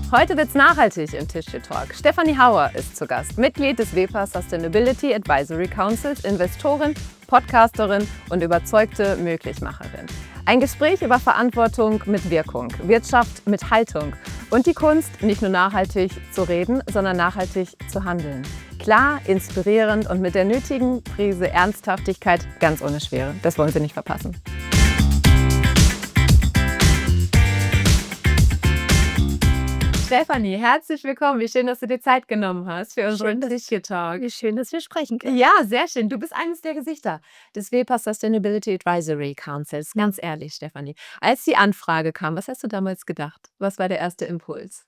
Heute wird's nachhaltig im Tischchen Talk. Stefanie Hauer ist zu Gast, Mitglied des WEPA Sustainability Advisory Councils, Investorin, Podcasterin und überzeugte Möglichmacherin. Ein Gespräch über Verantwortung mit Wirkung, Wirtschaft mit Haltung und die Kunst, nicht nur nachhaltig zu reden, sondern nachhaltig zu handeln. Klar, inspirierend und mit der nötigen Prise Ernsthaftigkeit, ganz ohne Schwere. Das wollen Sie nicht verpassen. Stefanie, herzlich willkommen. Wie schön, dass du dir Zeit genommen hast für unseren Tischchen Talk. Wie schön, dass wir sprechen können. Ja, sehr schön. Du bist eines der Gesichter des WEPA Sustainability Advisory Councils. Ganz ehrlich, Stefanie. Als die Anfrage kam, was hast du damals gedacht? Was war der erste Impuls?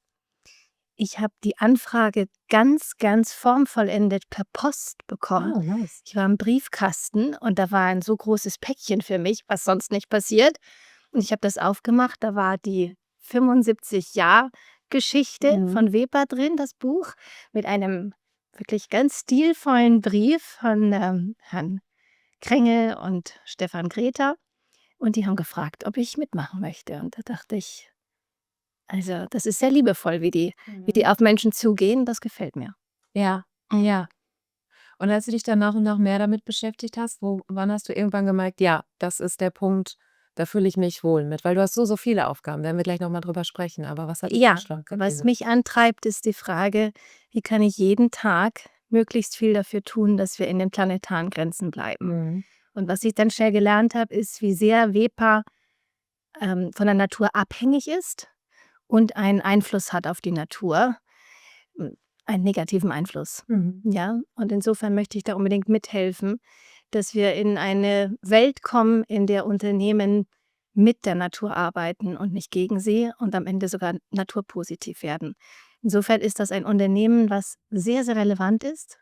Ich habe die Anfrage ganz, ganz formvollendet per Post bekommen. Oh, nice. Ich war im Briefkasten und da war ein so großes Päckchen für mich, was sonst nicht passiert. Und ich habe das aufgemacht, da war die 75-Jahr-Geschichte von WEPA drin, das Buch, mit einem wirklich ganz stilvollen Brief von Herrn Krengel und Stefan Greta. Und die haben gefragt, ob ich mitmachen möchte. Und da dachte ich, also das ist sehr liebevoll, wie die auf Menschen zugehen. Das gefällt mir. Ja, ja. Und als du dich dann nach und nach mehr damit beschäftigt hast, wann hast du irgendwann gemerkt, ja, das ist der Punkt, da fühle ich mich wohl mit? Weil du hast so viele Aufgaben, werden wir gleich nochmal drüber sprechen. Aber was hat dich Ja, ausschlaggebend? was mich antreibt, ist die Frage, wie kann ich jeden Tag möglichst viel dafür tun, dass wir in den planetaren Grenzen bleiben. Und was ich dann schnell gelernt habe, ist, wie sehr WEPA von der Natur abhängig ist und einen Einfluss hat auf die Natur, einen negativen Einfluss. Ja? Und insofern möchte ich da unbedingt mithelfen, dass wir in eine Welt kommen, in der Unternehmen mit der Natur arbeiten und nicht gegen sie und am Ende sogar naturpositiv werden. Insofern ist das ein Unternehmen, was sehr, sehr relevant ist,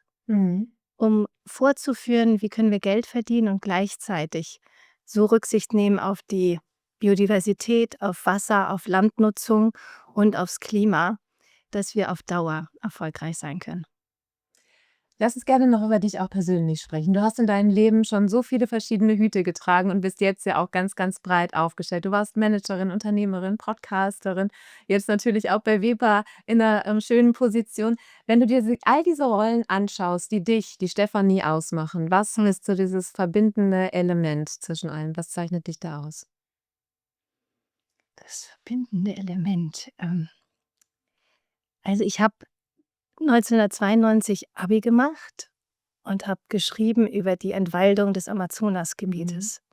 um vorzuführen, wie können wir Geld verdienen und gleichzeitig so Rücksicht nehmen auf die Biodiversität, auf Wasser, auf Landnutzung und aufs Klima, dass wir auf Dauer erfolgreich sein können. Lass uns gerne noch über dich auch persönlich sprechen. Du hast in deinem Leben schon so viele verschiedene Hüte getragen und bist jetzt ja auch ganz, ganz breit aufgestellt. Du warst Managerin, Unternehmerin, Podcasterin, jetzt natürlich auch bei WEPA in einer schönen Position. Wenn du dir all diese Rollen anschaust, die dich, die Stefanie ausmachen, was ist so dieses verbindende Element zwischen allen? Was zeichnet dich da aus? Das verbindende Element. Also ich habe 1992 Abi gemacht und habe geschrieben über die Entwaldung des Amazonasgebietes.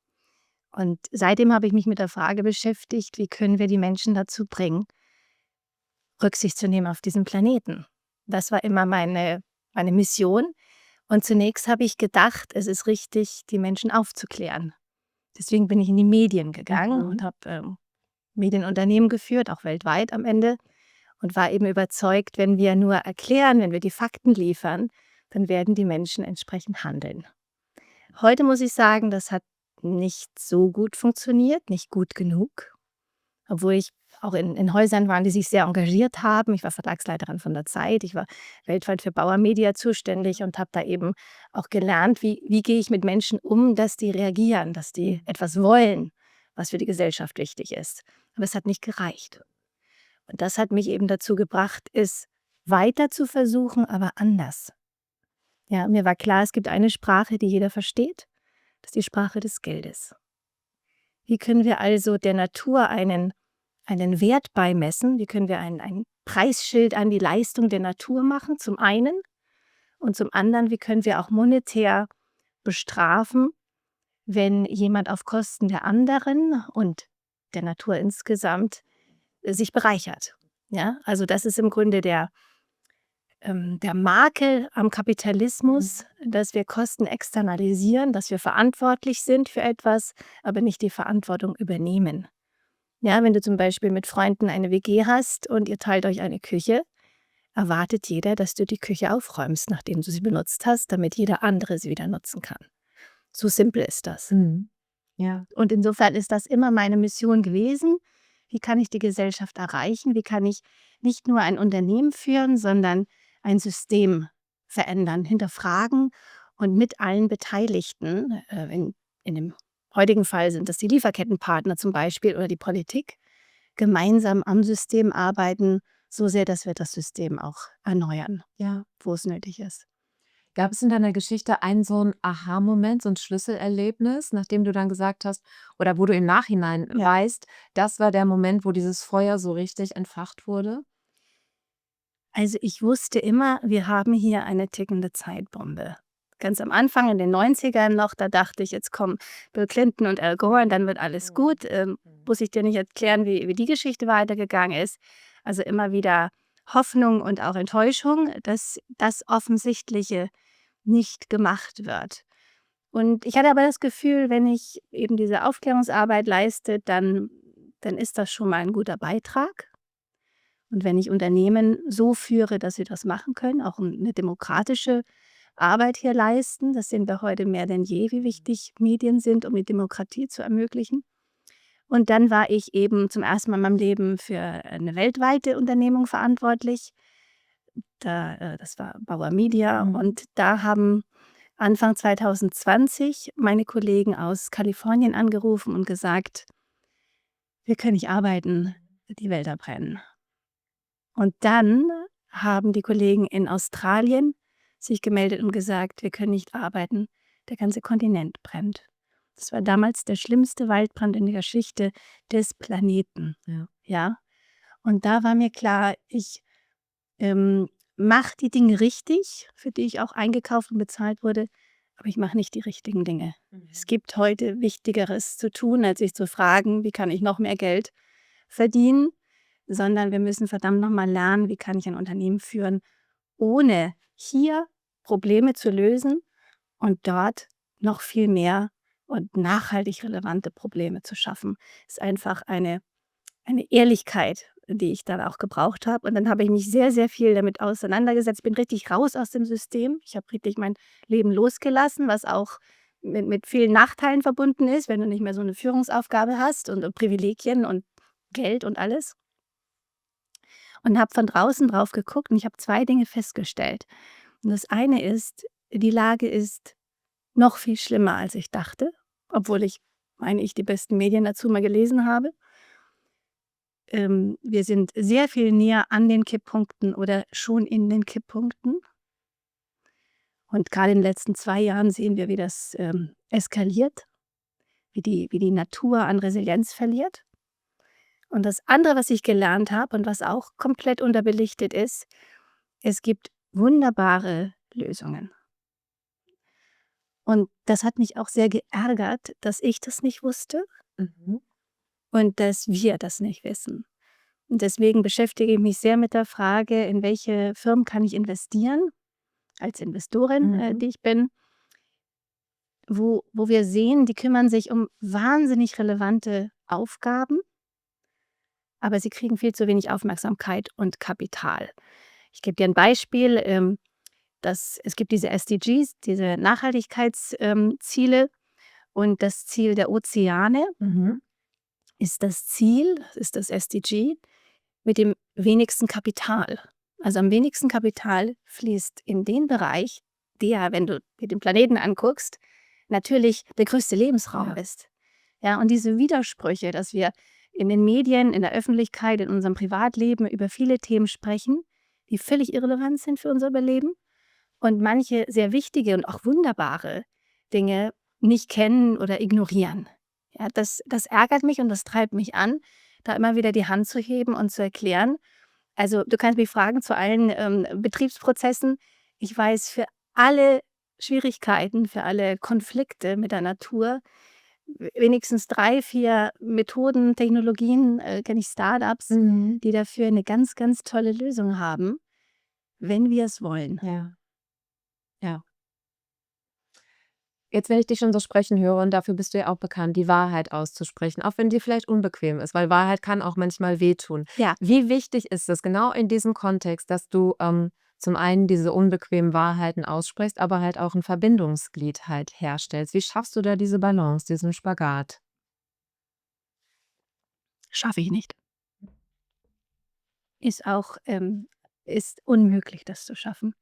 Und seitdem habe ich mich mit der Frage beschäftigt, wie können wir die Menschen dazu bringen, Rücksicht zu nehmen auf diesen Planeten. Das war immer meine Mission. Und zunächst habe ich gedacht, es ist richtig, die Menschen aufzuklären. Deswegen bin ich in die Medien gegangen und habe Medienunternehmen geführt, auch weltweit am Ende. Und war eben überzeugt, wenn wir nur erklären, wenn wir die Fakten liefern, dann werden die Menschen entsprechend handeln. Heute muss ich sagen, das hat nicht so gut funktioniert, nicht gut genug. Obwohl ich auch in Häusern war, die sich sehr engagiert haben. Ich war Verlagsleiterin von der Zeit. Ich war weltweit für Bauer Media zuständig und habe da eben auch gelernt, wie gehe ich mit Menschen um, dass die reagieren, dass die etwas wollen, was für die Gesellschaft wichtig ist. Aber es hat nicht gereicht. Und das hat mich eben dazu gebracht, es weiter zu versuchen, aber anders. Ja, mir war klar, es gibt eine Sprache, die jeder versteht. Das ist die Sprache des Geldes. Wie können wir also der Natur einen Wert beimessen? Wie können wir ein Preisschild an die Leistung der Natur machen, zum einen? Und zum anderen, wie können wir auch monetär bestrafen, wenn jemand auf Kosten der anderen und der Natur insgesamt sich bereichert. Ja, also das ist im Grunde der Makel am Kapitalismus, dass wir Kosten externalisieren, dass wir verantwortlich sind für etwas, aber nicht die Verantwortung übernehmen. Ja, wenn du zum Beispiel mit Freunden eine WG hast und ihr teilt euch eine Küche, erwartet jeder, dass du die Küche aufräumst, nachdem du sie benutzt hast, damit jeder andere sie wieder nutzen kann. So simpel ist das. Ja. Und insofern ist das immer meine Mission gewesen. Wie kann ich die Gesellschaft erreichen? Wie kann ich nicht nur ein Unternehmen führen, sondern ein System verändern, hinterfragen und mit allen Beteiligten, in dem heutigen Fall sind das die Lieferkettenpartner zum Beispiel oder die Politik, gemeinsam am System arbeiten, so sehr, dass wir das System auch erneuern, Ja. wo es nötig ist. Gab es in deiner Geschichte einen so 'n Aha-Moment, so 'n Schlüsselerlebnis, nachdem du dann gesagt hast oder wo du im Nachhinein Ja. weißt, das war der Moment, wo dieses Feuer so richtig entfacht wurde? Also, ich wusste immer, wir haben hier eine tickende Zeitbombe. Ganz am Anfang in den 90ern noch, da dachte ich: „Jetzt kommen Bill Clinton und Al Gore und dann wird alles gut." Muss ich dir nicht erklären, wie die Geschichte weitergegangen ist. Also, immer wieder Hoffnung und auch Enttäuschung, dass das Offensichtliche nicht gemacht wird. Und ich hatte aber das Gefühl, wenn ich eben diese Aufklärungsarbeit leiste, dann ist das schon mal ein guter Beitrag. Und wenn ich Unternehmen so führe, dass sie das machen können, auch 'ne demokratische Arbeit hier leisten, das sehen wir heute mehr denn je, wie wichtig Medien sind, um die Demokratie zu ermöglichen. Und dann war ich eben zum ersten Mal in meinem Leben für eine weltweite Unternehmung verantwortlich. Das war Bauer Media und da haben Anfang 2020 meine Kollegen aus Kalifornien angerufen und gesagt: „Wir können nicht arbeiten, die Wälder brennen." Und dann haben die Kollegen in Australien sich gemeldet und gesagt: „Wir können nicht arbeiten, der ganze Kontinent brennt." Das war damals der schlimmste Waldbrand in der Geschichte des Planeten, Ja. ja? Und da war mir klar, ich, mache die Dinge richtig, für die ich auch eingekauft und bezahlt wurde, aber ich mache nicht die richtigen Dinge. Es gibt heute Wichtigeres zu tun, als sich zu fragen: „Wie kann ich noch mehr Geld verdienen?" Sondern wir müssen verdammt noch mal lernen, wie kann ich ein Unternehmen führen, ohne hier Probleme zu lösen und dort noch viel mehr und nachhaltig relevante Probleme zu schaffen. Ist einfach eine Ehrlichkeit, die ich dann auch gebraucht habe. Und dann habe ich mich sehr, sehr viel damit auseinandergesetzt. Bin richtig raus aus dem System. Ich habe richtig mein Leben losgelassen, was auch mit vielen Nachteilen verbunden ist, wenn du nicht mehr so eine Führungsaufgabe hast und Privilegien und Geld und alles. Und habe von draußen drauf geguckt und ich habe 2 Dinge festgestellt. Und das eine ist, die Lage ist noch viel schlimmer, als ich dachte, obwohl ich, meine ich, die besten Medien dazu mal gelesen habe. Wir sind sehr viel näher an den Kipppunkten oder schon in den Kipppunkten. Und gerade in den letzten 2 Jahren sehen wir, wie das, eskaliert, wie die Natur an Resilienz verliert. Und das andere, was ich gelernt habe und was auch komplett unterbelichtet ist, es gibt wunderbare Lösungen. Und das hat mich auch sehr geärgert, dass ich das nicht wusste Mhm. und dass wir das nicht wissen. Und deswegen beschäftige ich mich sehr mit der Frage, in welche Firmen kann ich investieren, als Investorin, die ich bin, wo wir sehen, die kümmern sich um wahnsinnig relevante Aufgaben, aber sie kriegen viel zu wenig Aufmerksamkeit und Kapital. Ich gebe dir ein Beispiel, es gibt diese SDGs, diese Nachhaltigkeitsziele und das Ziel der Ozeane Mhm. ist das SDG mit dem wenigsten Kapital. Also, am wenigsten Kapital fließt in den Bereich, der, wenn du dir den Planeten anguckst, natürlich der größte Lebensraum Ja. ist. Ja, und diese Widersprüche, dass wir in den Medien, in der Öffentlichkeit, in unserem Privatleben über viele Themen sprechen, die völlig irrelevant sind für unser Überleben und manche sehr wichtige und auch wunderbare Dinge nicht kennen oder ignorieren. Ja, das ärgert mich und das treibt mich an, da immer wieder die Hand zu heben und zu erklären. Also, du kannst mich fragen zu allen, Betriebsprozessen. Ich weiß für alle Schwierigkeiten, für alle Konflikte mit der Natur wenigstens 3, 4 Methoden, Technologien, kenne ich Startups, Mhm. die dafür eine ganz, ganz tolle Lösung haben, wenn wir es wollen. Ja, ja. Jetzt, wenn ich dich schon so sprechen höre und dafür bist du ja auch bekannt, die Wahrheit auszusprechen, auch wenn die vielleicht unbequem ist, weil Wahrheit kann auch manchmal wehtun. Ja. Wie wichtig ist es genau in diesem Kontext, dass du, zum einen diese unbequemen Wahrheiten aussprichst, aber halt auch 'n Verbindungsglied halt herstellst? Wie schaffst du da diese Balance, diesen Spagat? Schaffe ich nicht. Ist auch ist unmöglich, das zu schaffen.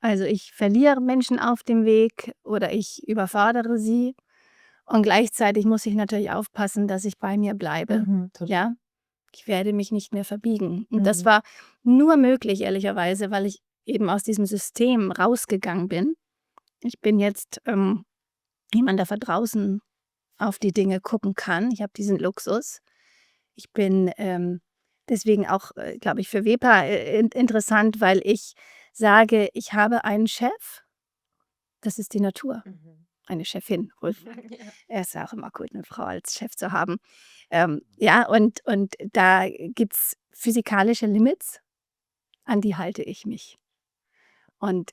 Also, ich verliere Menschen auf dem Weg oder ich überfordere sie und gleichzeitig muss ich natürlich aufpassen, dass ich bei mir bleibe, Mhm, ja? Ich werde mich nicht mehr verbiegen. Und das war nur möglich, ehrlicherweise, weil ich eben aus diesem System rausgegangen bin. Ich bin jetzt jemand, der von draußen auf die Dinge gucken kann. Ich habe diesen Luxus. Ich bin deswegen auch, glaube ich, für WEPA interessant, weil ich sage, ich habe einen Chef, das ist die Natur. Eine Chefin. Er ist ja auch immer gut, eine Frau als Chef zu haben. Ja, und da gibt es physikalische Limits, an die halte ich mich. Und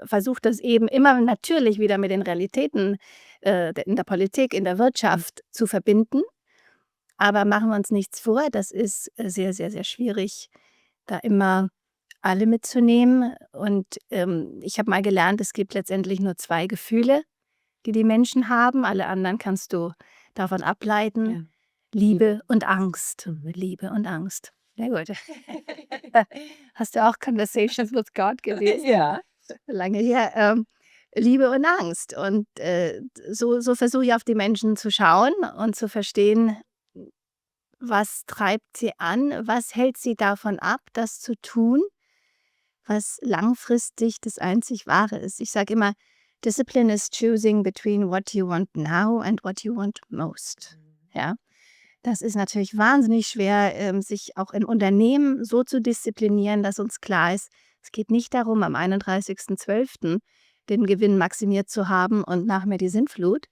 versuche das eben immer natürlich wieder mit den Realitäten in der Politik, in der Wirtschaft zu verbinden. Aber machen wir uns nichts vor, das ist sehr, sehr, sehr schwierig, da immer alle mitzunehmen. Und ich habe mal gelernt, es gibt letztendlich nur 2 Gefühle, die Menschen haben. Alle anderen kannst du davon ableiten. Ja. Liebe und Angst. Liebe und Angst. Sehr gut. Hast du auch Conversations with God gelesen? Ja. Lange her. Liebe und Angst. Und so versuche ich auf die Menschen zu schauen und zu verstehen, was treibt sie an, was hält sie davon ab, das zu tun, was langfristig das einzig Wahre ist. Ich sage immer, Discipline is choosing between what you want now and what you want most. Ja, das ist natürlich wahnsinnig schwer, sich auch in Unternehmen so zu disziplinieren, dass uns klar ist, es geht nicht darum, am 31.12. den Gewinn maximiert zu haben und nach mir die Sintflut,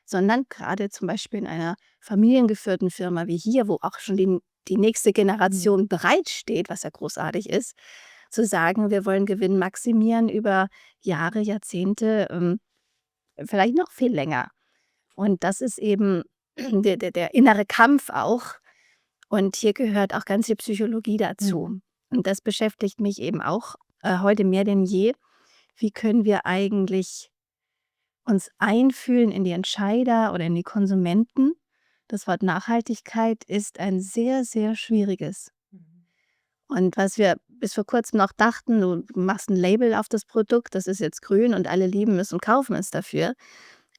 sondern gerade zum Beispiel in einer familiengeführten Firma wie hier, wo auch schon die nächste Generation bereitsteht, was ja großartig ist, zu sagen, wir wollen Gewinn maximieren über Jahre, Jahrzehnte, vielleicht noch viel länger. Und das ist eben der innere Kampf auch. Und hier gehört auch ganz viel Psychologie dazu. Und das beschäftigt mich eben auch heute mehr denn je. Wie können wir eigentlich uns einfühlen in die Entscheider oder in die Konsumenten? Das Wort Nachhaltigkeit ist ein sehr, sehr schwieriges. Und was wir bis vor kurzem noch dachten, du machst ein Label auf das Produkt, das ist jetzt grün und alle lieben es und kaufen es dafür,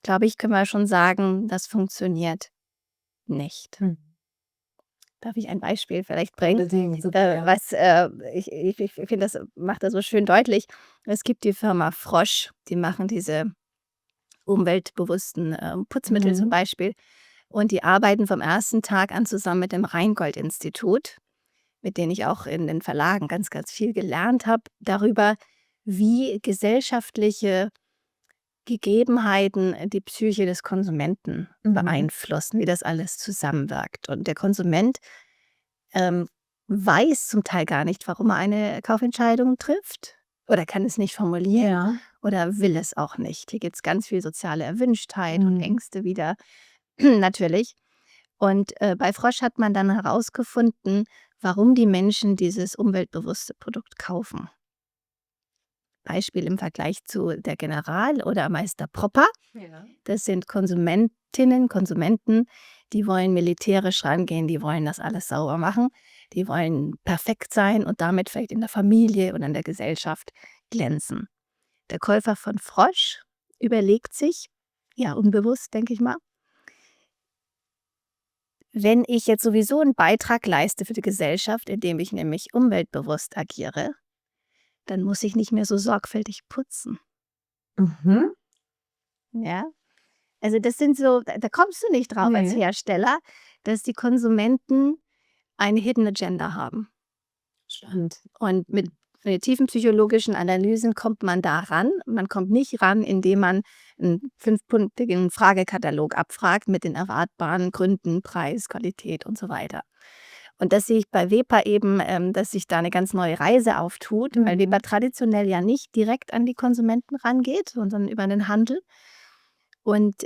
glaube ich, können wir schon sagen, das funktioniert nicht. Darf ich ein Beispiel vielleicht bringen? Ich finde, das macht er so schön deutlich. Es gibt die Firma Frosch, die machen diese umweltbewussten Putzmittel zum Beispiel. Und die arbeiten vom ersten Tag an zusammen mit dem Rheingold-Institut, mit denen ich auch in den Verlagen ganz, ganz viel gelernt habe, darüber, wie gesellschaftliche Gegebenheiten die Psyche des Konsumenten beeinflussen, wie das alles zusammenwirkt. Und der Konsument weiß zum Teil gar nicht, warum er eine Kaufentscheidung trifft oder kann es nicht formulieren oder will es auch nicht. Hier gibt es ganz viel soziale Erwünschtheit und Ängste wieder, natürlich. Und bei Frosch hat man dann herausgefunden, warum die Menschen dieses umweltbewusste Produkt kaufen. Beispiel im Vergleich zu der General oder Meister Propper. Das sind Konsumentinnen, Konsumenten, die wollen militärisch rangehen, die wollen das alles sauber machen, die wollen perfekt sein und damit vielleicht in der Familie und in der Gesellschaft glänzen. Der Käufer von Frosch überlegt sich, ja unbewusst, denke ich mal, wenn ich jetzt sowieso einen Beitrag leiste für die Gesellschaft, indem ich nämlich umweltbewusst agiere, dann muss ich nicht mehr so sorgfältig putzen. Ja, also das sind so, da kommst du nicht drauf als Hersteller, dass die Konsumenten eine Hidden Agenda haben. Spannend. Und mit tiefen psychologischen Analysen kommt man da ran. Man kommt nicht ran, indem man einen 5-punktigen Fragekatalog abfragt mit den erwartbaren Gründen, Preis, Qualität und so weiter. Und das sehe ich bei WEPA eben, dass sich da eine ganz neue Reise auftut, weil WEPA traditionell ja nicht direkt an die Konsumenten rangeht, sondern über den Handel. Und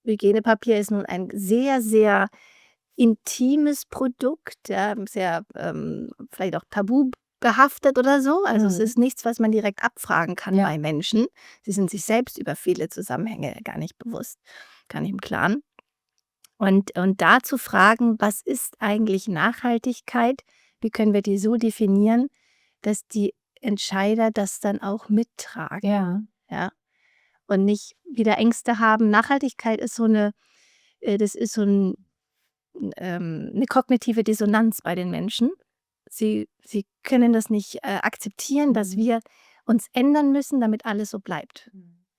Hygienepapier ist nun ein sehr, sehr intimes Produkt, ja, sehr vielleicht auch tabu behaftet oder so. Also es ist nichts, was man direkt abfragen kann bei Menschen. Sie sind sich selbst über viele Zusammenhänge gar nicht bewusst, gar nicht im Klaren. Und da zu fragen, was ist eigentlich Nachhaltigkeit? Wie können wir die so definieren, dass die Entscheider das dann auch mittragen? Ja? Und nicht wieder Ängste haben. Nachhaltigkeit ist das ist so ein 'ne kognitive Dissonanz bei den Menschen. Sie können das nicht, akzeptieren, dass wir uns ändern müssen, damit alles so bleibt.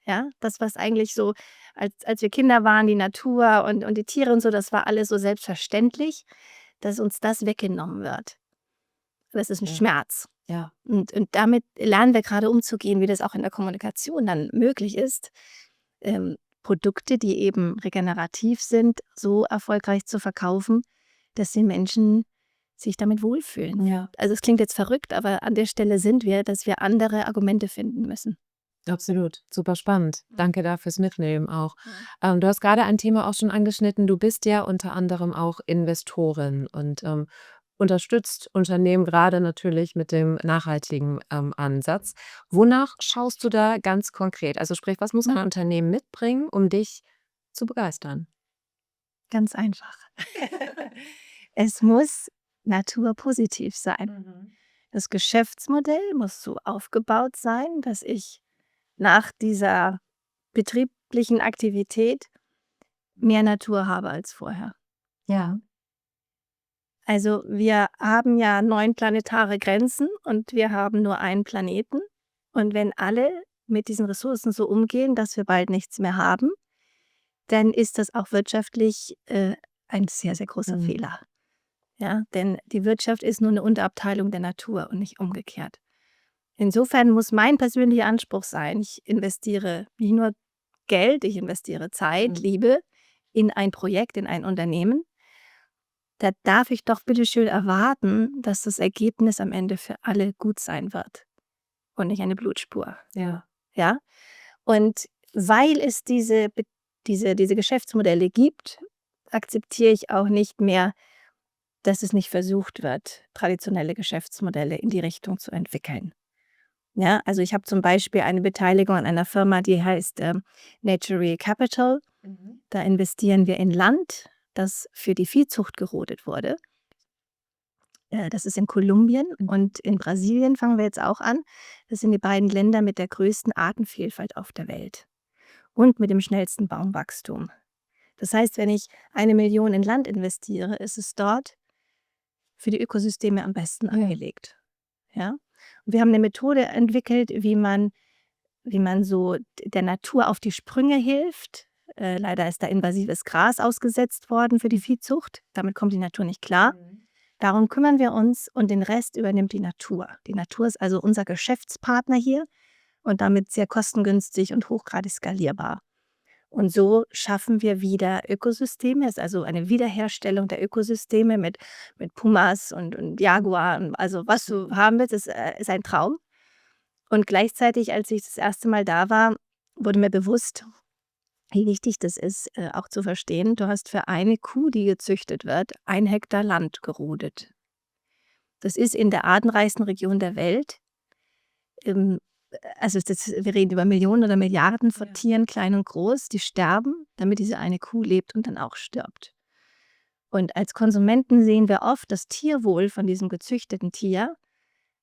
Ja, das, was eigentlich so, als wir Kinder waren, die Natur und die Tiere und so, das war alles so selbstverständlich, dass uns das weggenommen wird. Das ist 'n Ja. Schmerz. Ja. Und damit lernen wir gerade umzugehen, wie das auch in der Kommunikation dann möglich ist, Produkte, die eben regenerativ sind, so erfolgreich zu verkaufen, dass die Menschen sich damit wohlfühlen. Ja. Also, es klingt jetzt verrückt, aber an der Stelle sind wir, dass wir andere Argumente finden müssen. Absolut, super spannend. Danke da fürs Mitnehmen auch. Du hast gerade ein Thema auch schon angeschnitten. Du bist ja unter anderem auch Investorin und, unterstützt Unternehmen gerade natürlich mit dem nachhaltigen, Ansatz. Wonach schaust du da ganz konkret? Also sprich, was muss ein Unternehmen mitbringen, um dich zu begeistern? Ganz einfach. Es muss naturpositiv sein. Das Geschäftsmodell muss so aufgebaut sein, dass ich nach dieser betrieblichen Aktivität mehr Natur habe als vorher. Ja. Also, wir haben ja 9 planetare Grenzen und wir haben nur einen Planeten. Und wenn alle mit diesen Ressourcen so umgehen, dass wir bald nichts mehr haben, dann ist das auch wirtschaftlich, ein sehr, sehr großer Fehler. Ja, denn die Wirtschaft ist nur eine Unterabteilung der Natur und nicht umgekehrt. Insofern muss mein persönlicher Anspruch sein, ich investiere nicht nur Geld, ich investiere Zeit, Liebe in ein Projekt, in ein Unternehmen. Da darf ich doch bitte schön erwarten, dass das Ergebnis am Ende für alle gut sein wird und nicht eine Blutspur. Ja. Ja? Und weil es diese Geschäftsmodelle gibt, akzeptiere ich auch nicht mehr, dass es nicht versucht wird, traditionelle Geschäftsmodelle in die Richtung zu entwickeln. Ja, also ich habe zum Beispiel eine Beteiligung an einer Firma, die heißt Natural Capital. Da investieren wir in Land, das für die Viehzucht gerodet wurde. Das ist in Kolumbien und in Brasilien fangen wir jetzt auch an. Das sind die beiden Länder mit der größten Artenvielfalt auf der Welt und mit dem schnellsten Baumwachstum. Das heißt, wenn ich 1.000.000 in Land investiere, ist es dort für die Ökosysteme am besten angelegt. Ja? Und wir haben eine Methode entwickelt, wie man so der Natur auf die Sprünge hilft. Leider ist da invasives Gras ausgesetzt worden für die Viehzucht. Damit kommt die Natur nicht klar. Darum kümmern wir uns und den Rest übernimmt die Natur. Die Natur ist also unser Geschäftspartner hier und damit sehr kostengünstig und hochgradig skalierbar. Und so schaffen wir wieder Ökosysteme, es ist also eine Wiederherstellung der Ökosysteme mit Pumas und Jaguar, also was du haben willst, ist ein Traum. Und gleichzeitig, als ich das erste Mal da war, wurde mir bewusst, wie wichtig das ist, auch zu verstehen, du hast für eine Kuh, die gezüchtet wird, 1 Hektar Land gerodet. Das ist in der artenreichsten Region der Welt. Also wir reden über Millionen oder Milliarden von Tieren, klein und groß, die sterben, damit diese eine Kuh lebt und dann auch stirbt. Und als Konsumenten sehen wir oft das Tierwohl von diesem gezüchteten Tier,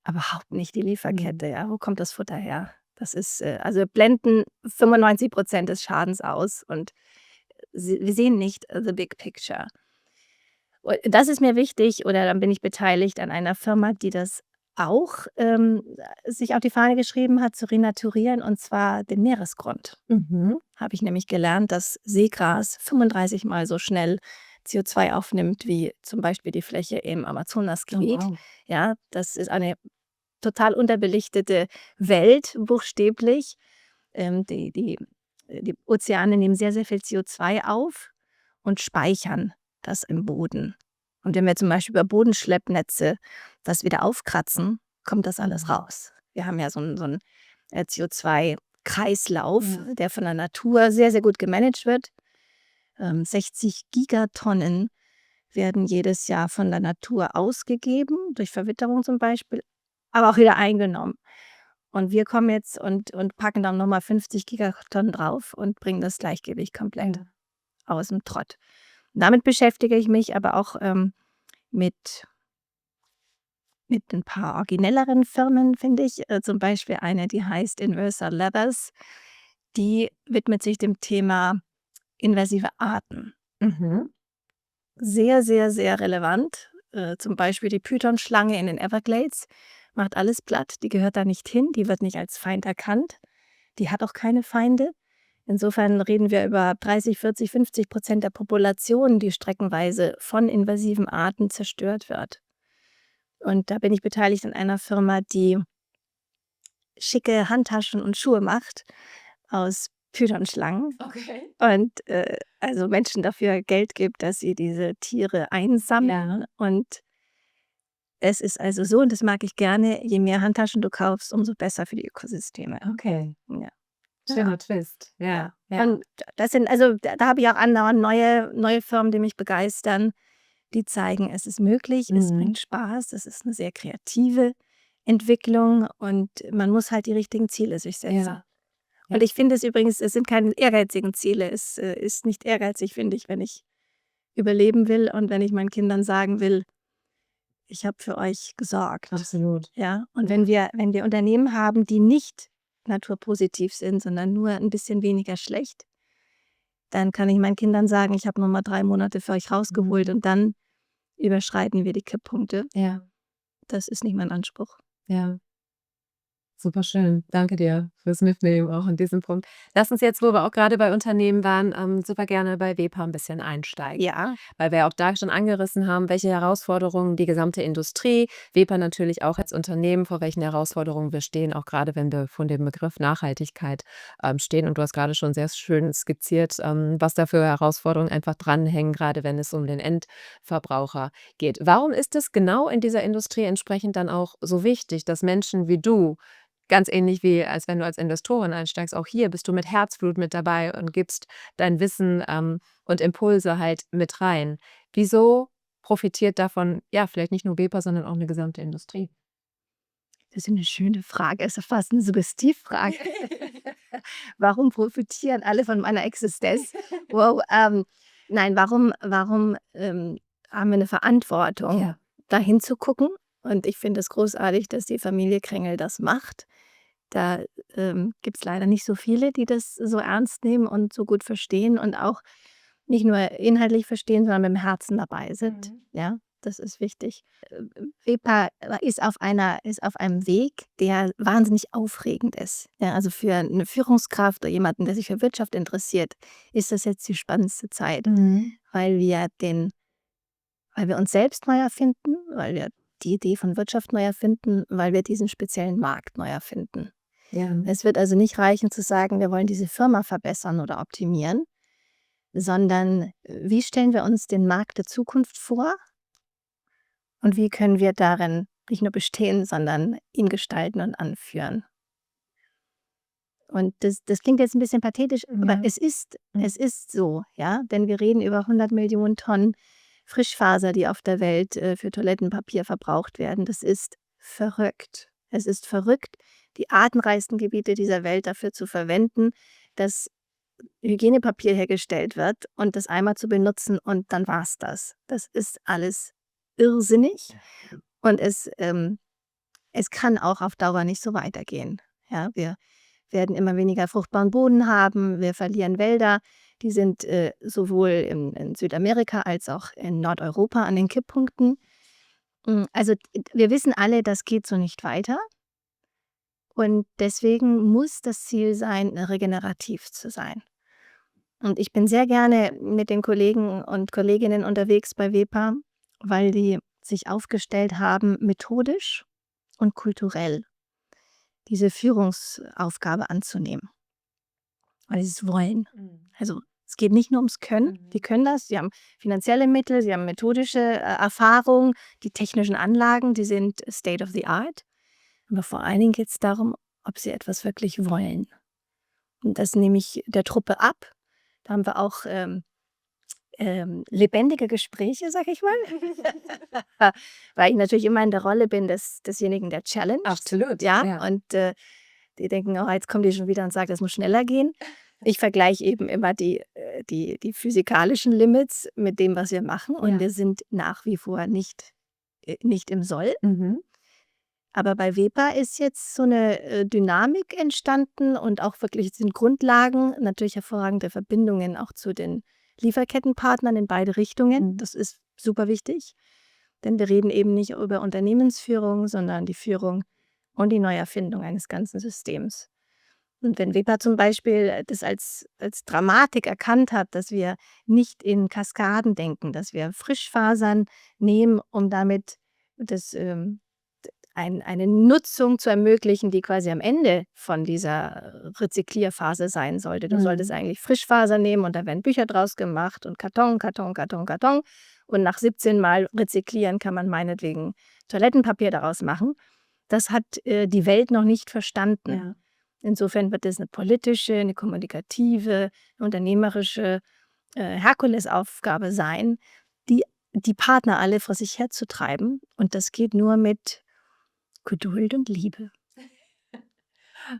aber überhaupt nicht die Lieferkette. Ja? Wo kommt das Futter her? Das ist, also wir blenden 95% des Schadens aus und wir sehen nicht the big picture. Und das ist mir wichtig, oder dann bin ich beteiligt an einer Firma, die das auch sich auf die Fahne geschrieben hat, zu renaturieren, und zwar den Meeresgrund. Habe ich nämlich gelernt, dass Seegras 35 Mal so schnell CO2 aufnimmt wie zum Beispiel die Fläche im Amazonasgebiet. Oh, wow. Ja, das ist eine total unterbelichtete Welt, buchstäblich. Die Ozeane nehmen sehr, sehr viel CO2 auf und speichern das im Boden. Und wenn wir zum Beispiel über Bodenschleppnetze das wieder aufkratzen, kommt das alles raus. Wir haben ja so einen CO2-Kreislauf, der von der Natur sehr, sehr gut gemanagt wird. 60 Gigatonnen werden jedes Jahr von der Natur ausgegeben, durch Verwitterung zum Beispiel, aber auch wieder eingenommen. Und wir kommen jetzt und packen dann nochmal 50 Gigatonnen drauf und bringen das Gleichgewicht komplett aus dem Trott. Und damit beschäftige ich mich aber auch mit ein paar originelleren Firmen, finde ich. Zum Beispiel eine, die heißt Inversa Leathers. Die widmet sich dem Thema invasive Arten. sehr, sehr, sehr relevant. Zum Beispiel die Python-Schlange in den Everglades macht alles platt. Die gehört da nicht hin, die wird nicht als Feind erkannt. Die hat auch keine Feinde. Insofern reden wir über 30, 40, 50% der Population, die streckenweise von invasiven Arten zerstört wird. Und da bin ich beteiligt an einer Firma, die schicke Handtaschen und Schuhe macht aus Python-Schlangen. Okay. Und also Menschen dafür Geld gibt, dass sie diese Tiere einsammeln. Ja. Und es ist also so, und das mag ich gerne, je mehr Handtaschen du kaufst, umso besser für die Ökosysteme. Okay. Ja. Schöner Twist. Ja. Und das sind, also da habe ich auch andauernd neue Firmen, die mich begeistern, die zeigen, es ist möglich, es bringt Spaß, es ist eine sehr kreative Entwicklung und man muss halt die richtigen Ziele sich setzen. Ja. Und ich finde es übrigens, es sind keine ehrgeizigen Ziele. Es ist nicht ehrgeizig, finde ich, wenn ich überleben will und wenn ich meinen Kindern sagen will, ich habe für euch gesorgt. Absolut. Ja? Und wenn wir Unternehmen haben, die nicht naturpositiv sind, sondern nur ein bisschen weniger schlecht, dann kann ich meinen Kindern sagen, ich habe nochmal 3 Monate für euch rausgeholt und dann überschreiten wir die Kipppunkte. Ja. Das ist nicht mein Anspruch. Ja. Super schön. Danke dir fürs Mitnehmen auch an diesem Punkt. Lass uns jetzt, wo wir auch gerade bei Unternehmen waren, super gerne bei WEPA ein bisschen einsteigen. Ja. Weil wir auch da schon angerissen haben, welche Herausforderungen die gesamte Industrie, WEPA natürlich auch als Unternehmen, vor welchen Herausforderungen wir stehen, auch gerade wenn wir von dem Begriff Nachhaltigkeit stehen. Und du hast gerade schon sehr schön skizziert, was da für Herausforderungen einfach dranhängen, gerade wenn es um den Endverbraucher geht. Warum ist es genau in dieser Industrie entsprechend dann auch so wichtig, dass Menschen wie du, ganz ähnlich wie als wenn du als Investorin einsteigst, auch hier bist du mit Herzblut mit dabei und gibst dein Wissen und Impulse halt mit rein. Wieso profitiert davon, ja, vielleicht nicht nur WEPA, sondern auch eine gesamte Industrie? Das ist eine schöne Frage. Es ist fast eine Suggestivfrage. Warum profitieren alle von meiner Existenz? Wow. Nein, warum haben wir eine Verantwortung, Ja. dahin zu gucken? Und ich finde es großartig, dass die Familie Krängel das macht. Da gibt es leider nicht so viele, die das so ernst nehmen und so gut verstehen und auch nicht nur inhaltlich verstehen, sondern mit dem Herzen dabei sind. Ja, das ist wichtig. WEPA ist auf einem Weg, der wahnsinnig aufregend ist. Ja, also für eine Führungskraft oder jemanden, der sich für Wirtschaft interessiert, ist das jetzt die spannendste Zeit, weil wir uns selbst neu erfinden, weil wir die Idee von Wirtschaft neu erfinden, weil wir diesen speziellen Markt neu erfinden. Ja. Es wird also nicht reichen zu sagen, wir wollen diese Firma verbessern oder optimieren, sondern wie stellen wir uns den Markt der Zukunft vor und wie können wir darin nicht nur bestehen, sondern ihn gestalten und anführen. Und das klingt jetzt ein bisschen pathetisch, aber es ist so, ja, denn wir reden über 100 Millionen Tonnen Frischfaser, die auf der Welt für Toilettenpapier verbraucht werden. Das ist verrückt. Es ist verrückt, die artenreichsten Gebiete dieser Welt dafür zu verwenden, dass Hygienepapier hergestellt wird und das einmal zu benutzen und dann war's das. Das ist alles irrsinnig und es kann auch auf Dauer nicht so weitergehen. Ja, wir werden immer weniger fruchtbaren Boden haben, wir verlieren Wälder, die sind sowohl in Südamerika als auch in Nordeuropa an den Kipppunkten. Also wir wissen alle, das geht so nicht weiter. Und deswegen muss das Ziel sein, regenerativ zu sein. Und ich bin sehr gerne mit den Kollegen und Kolleginnen unterwegs bei WEPA, weil die sich aufgestellt haben, methodisch und kulturell diese Führungsaufgabe anzunehmen. Weil sie es wollen. Also es geht nicht nur ums Können, die können das, sie haben finanzielle Mittel, sie haben methodische Erfahrung, die technischen Anlagen, die sind State of the Art. Aber vor allen Dingen geht es darum, ob sie etwas wirklich wollen. Und das nehme ich der Truppe ab. Da haben wir auch lebendige Gespräche, sag ich mal. Weil ich natürlich immer in der Rolle bin desjenigen, der challenged. Absolut. Ja. Und die denken, oh, jetzt kommt die schon wieder und sagt, das muss schneller gehen. Ich vergleiche eben immer die physikalischen Limits mit dem, was wir machen. Und wir sind nach wie vor nicht im Soll. Aber bei WEPA ist jetzt so eine Dynamik entstanden und auch wirklich sind Grundlagen, natürlich hervorragende Verbindungen auch zu den Lieferkettenpartnern in beide Richtungen. Mhm. Das ist super wichtig, denn wir reden eben nicht über Unternehmensführung, sondern die Führung und die Neuerfindung eines ganzen Systems. Und wenn Weber zum Beispiel das als Dramatik erkannt hat, dass wir nicht in Kaskaden denken, dass wir Frischfasern nehmen, um damit eine Nutzung zu ermöglichen, die quasi am Ende von dieser Rezyklierphase sein sollte. Du solltest eigentlich Frischfaser nehmen und da werden Bücher draus gemacht und Karton, Karton, Karton, Karton. Und nach 17 Mal rezyklieren kann man meinetwegen Toilettenpapier daraus machen. Das hat die Welt noch nicht verstanden. Ja. Insofern wird es eine politische, eine kommunikative, eine unternehmerische Herkulesaufgabe sein, die Partner alle vor sich herzutreiben. Und das geht nur mit Geduld und Liebe.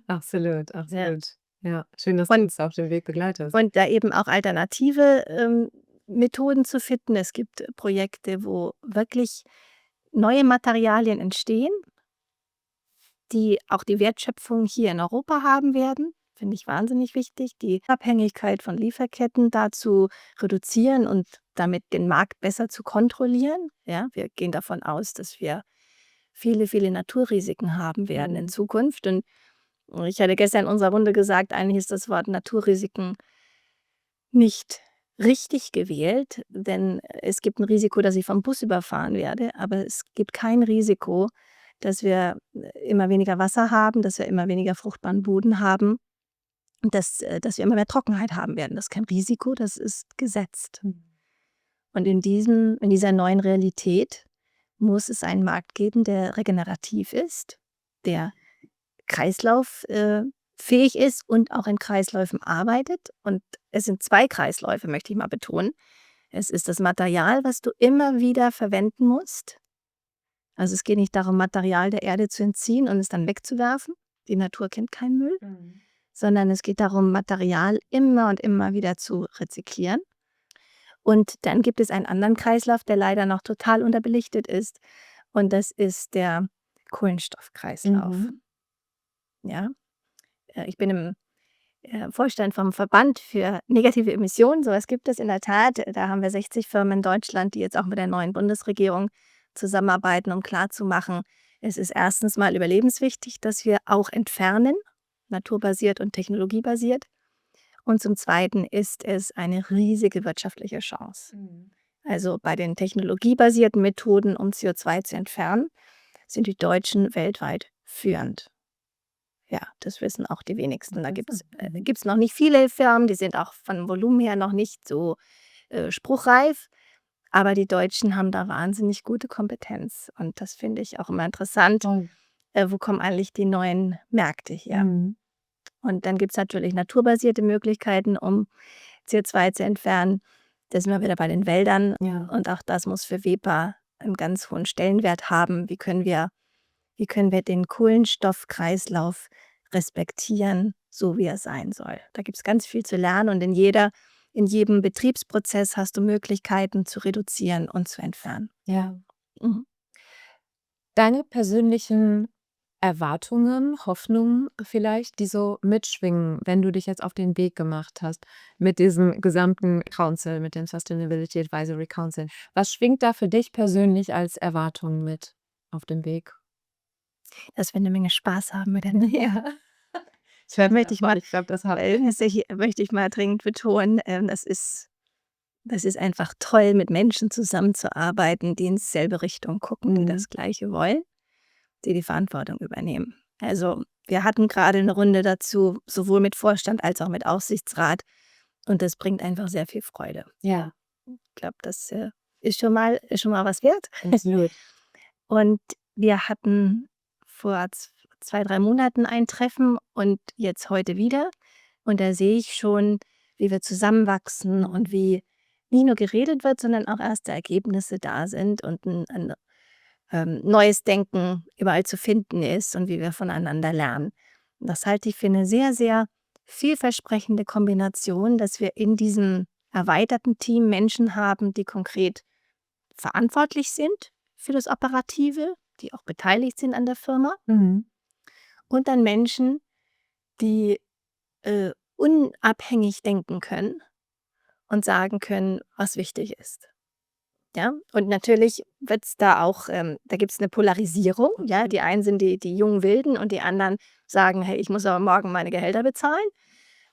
Absolut, Ja. absolut. Ja, schön, dass du Und, uns auf dem Weg begleitest. und da eben auch alternative Methoden zu finden. Es gibt Projekte, wo wirklich neue Materialien entstehen, die auch die Wertschöpfung hier in Europa haben werden. Finde ich wahnsinnig wichtig, die Abhängigkeit von Lieferketten da zu reduzieren und damit den Markt besser zu kontrollieren. Ja, wir gehen davon aus, dass wir viele, viele Naturrisiken haben werden in Zukunft. Und ich hatte gestern in unserer Runde gesagt, eigentlich ist das Wort Naturrisiken nicht richtig gewählt, denn es gibt ein Risiko, dass ich vom Bus überfahren werde, aber es gibt kein Risiko, dass wir immer weniger Wasser haben, dass wir immer weniger fruchtbaren Boden haben und dass wir immer mehr Trockenheit haben werden. Das ist kein Risiko, das ist gesetzt. Und in dieser neuen Realität muss es einen Markt geben, der regenerativ ist, der kreislauffähig ist und auch in Kreisläufen arbeitet. Und es sind 2 Kreisläufe, möchte ich mal betonen. Es ist das Material, was du immer wieder verwenden musst. Also es geht nicht darum, Material der Erde zu entziehen und es dann wegzuwerfen. Die Natur kennt keinen Müll. Sondern es geht darum, Material immer und immer wieder zu rezyklieren. Und dann gibt es einen anderen Kreislauf, der leider noch total unterbelichtet ist. Und das ist der Kohlenstoffkreislauf. Ja, ich bin im Vorstand vom Verband für negative Emissionen. Sowas gibt es in der Tat. Da haben wir 60 Firmen in Deutschland, die jetzt auch mit der neuen Bundesregierung zusammenarbeiten, um klarzumachen, es ist erstens mal überlebenswichtig, dass wir auch entfernen, naturbasiert und technologiebasiert. Und zum Zweiten ist es eine riesige wirtschaftliche Chance. Also bei den technologiebasierten Methoden, um CO2 zu entfernen, sind die Deutschen weltweit führend. Ja, das wissen auch die wenigsten. Da gibt's noch nicht viele Firmen, die sind auch von Volumen her noch nicht so spruchreif. Aber die Deutschen haben da wahnsinnig gute Kompetenz. Und das finde ich auch immer interessant. Wo kommen eigentlich die neuen Märkte her? Und dann gibt es natürlich naturbasierte Möglichkeiten, um CO2 zu entfernen. Da sind wir wieder bei den Wäldern. Ja. Und auch das muss für Weber einen ganz hohen Stellenwert haben. Wie können wir den Kohlenstoffkreislauf respektieren, so wie er sein soll? Da gibt es ganz viel zu lernen und in jedem Betriebsprozess hast du Möglichkeiten zu reduzieren und zu entfernen. Ja. Mhm. Deine persönlichen Erwartungen, Hoffnungen vielleicht, die so mitschwingen, wenn du dich jetzt auf den Weg gemacht hast mit diesem gesamten Council, mit dem Sustainability Advisory Council. Was schwingt da für dich persönlich als Erwartung mit auf dem Weg? Dass wir eine Menge Spaß haben miteinander. Ja. Möchte ich mal Ich glaube, das hat möchte ich mal dringend betonen. Das ist einfach toll, mit Menschen zusammenzuarbeiten, die in dieselbe Richtung gucken, die das Gleiche wollen, die Verantwortung übernehmen. Also wir hatten gerade eine Runde dazu, sowohl mit Vorstand als auch mit Aufsichtsrat. Und das bringt einfach sehr viel Freude. Ja, Ich glaube, das ist schon mal was wert. absolut. Und wir hatten vor 2, 3 Monaten ein Treffen und jetzt heute wieder. Und da sehe ich schon, wie wir zusammenwachsen und wie nicht nur geredet wird, sondern auch erste Ergebnisse da sind und ein neues Denken überall zu finden ist und wie wir voneinander lernen. Und das halte ich für eine sehr, sehr vielversprechende Kombination, dass wir in diesem erweiterten Team Menschen haben, die konkret verantwortlich sind für das Operative, die auch beteiligt sind an der Firma. Und dann Menschen, die unabhängig denken können und sagen können, was wichtig ist. Ja, und natürlich wird es da auch, da gibt es eine Polarisierung. Ja, die einen sind die jungen Wilden und die anderen sagen, hey, ich muss aber morgen meine Gehälter bezahlen.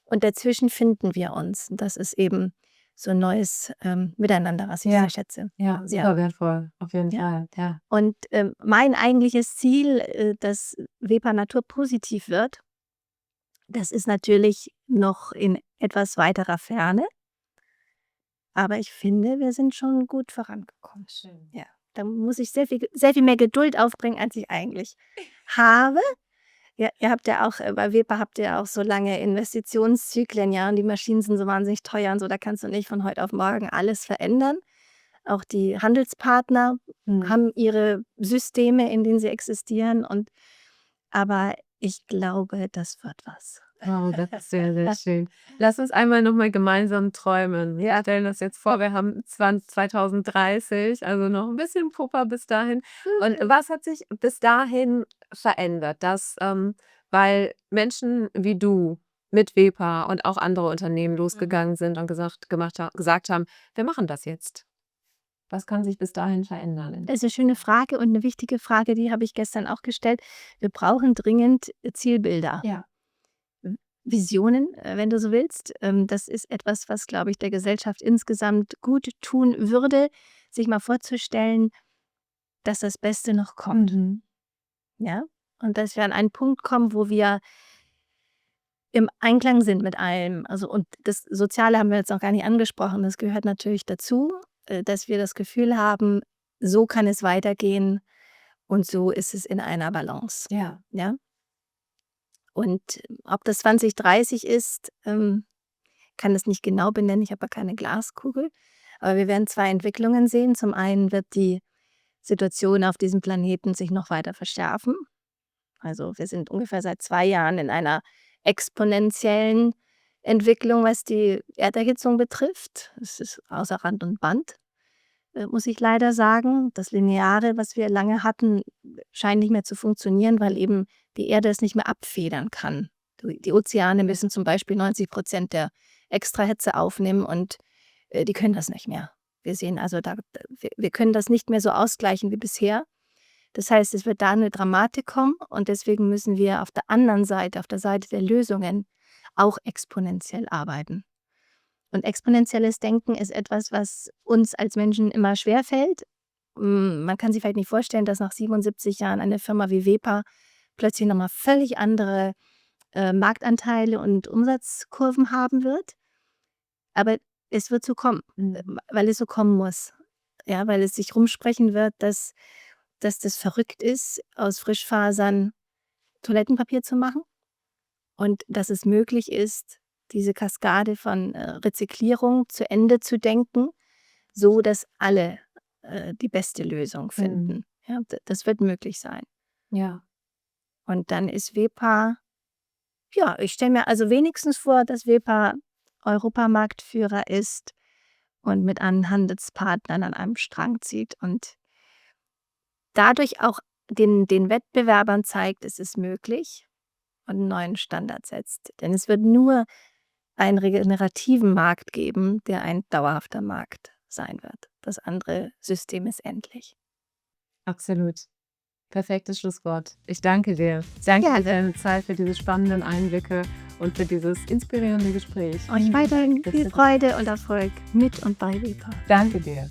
Und dazwischen finden wir uns. Und das ist eben so ein neues Miteinander, was ich sehr schätze. Ja, super wertvoll, auf jeden Ja. Fall. Ja. Und mein eigentliches Ziel, dass Wepa Natur positiv wird, das ist natürlich noch in etwas weiterer Ferne. Aber ich finde, wir sind schon gut vorangekommen. Schön. Ja, da muss ich sehr viel mehr Geduld aufbringen, als ich eigentlich habe. Ja, ihr habt ja auch, bei Wepa habt ihr auch so lange Investitionszyklen, ja, und die Maschinen sind so wahnsinnig teuer und so, da kannst du nicht von heute auf morgen alles verändern. Auch die Handelspartner haben ihre Systeme, in denen sie existieren aber ich glaube, das wird was. Wow, das ist sehr, sehr schön. Lass uns einmal noch mal gemeinsam träumen. Wir stellen uns jetzt vor, wir haben 2030, also noch ein bisschen Puffer bis dahin. Und was hat sich bis dahin verändert? Weil Menschen wie du mit Wepa und auch andere Unternehmen losgegangen sind und gesagt haben: „Wir machen das jetzt.“ Was kann sich bis dahin verändern? Das ist eine schöne Frage und eine wichtige Frage, die habe ich gestern auch gestellt. Wir brauchen dringend Zielbilder. Ja. Visionen, wenn du so willst. Das ist etwas, was, glaube ich, der Gesellschaft insgesamt gut tun würde, sich mal vorzustellen, dass das Beste noch kommt. Ja? Und dass wir an einen Punkt kommen, wo wir im Einklang sind mit allem. Also, und das Soziale haben wir jetzt noch gar nicht angesprochen. Das gehört natürlich dazu, dass wir das Gefühl haben, so kann es weitergehen und so ist es in einer Balance. Ja. Ja? Und ob das 2030 ist, kann das nicht genau benennen. Ich habe ja keine Glaskugel. Aber wir werden zwei Entwicklungen sehen. Zum einen wird die Situation auf diesem Planeten sich noch weiter verschärfen. Also wir sind ungefähr seit 2 Jahren in einer exponentiellen Entwicklung, was die Erderhitzung betrifft. Es ist außer Rand und Band, muss ich leider sagen. Das Lineare, was wir lange hatten, scheint nicht mehr zu funktionieren, weil eben die Erde es nicht mehr abfedern kann. Die Ozeane müssen zum Beispiel 90% der Extrahitze aufnehmen und die können das nicht mehr. Wir sehen also, wir können das nicht mehr so ausgleichen wie bisher. Das heißt, es wird da eine Dramatik kommen und deswegen müssen wir auf der anderen Seite, auf der Seite der Lösungen, auch exponentiell arbeiten. Und exponentielles Denken ist etwas, was uns als Menschen immer schwerfällt. Man kann sich vielleicht nicht vorstellen, dass nach 77 Jahren eine Firma wie Wepa plötzlich nochmal völlig andere Marktanteile und Umsatzkurven haben wird. Aber es wird so kommen, weil es so kommen muss. Ja, weil es sich rumsprechen wird, dass das verrückt ist, aus Frischfasern Toilettenpapier zu machen und dass es möglich ist, diese Kaskade von Rezyklierung zu Ende zu denken, so dass alle die beste Lösung finden. Ja, das wird möglich sein. Ja. Und dann ist Wepa, ja, ich stelle mir also wenigstens vor, dass Wepa Europamarktführer ist und mit anderen Handelspartnern an einem Strang zieht und dadurch auch den Wettbewerbern zeigt, es ist möglich und einen neuen Standard setzt. Denn es wird nur einen regenerativen Markt geben, der ein dauerhafter Markt sein wird. Das andere System ist endlich. Absolut. Perfektes Schlusswort. Ich danke dir. Danke für deine Zeit, für diese spannenden Einblicke und für dieses inspirierende Gespräch. Euch weiterhin viel Freude und Erfolg mit und bei Wepa. Danke dir.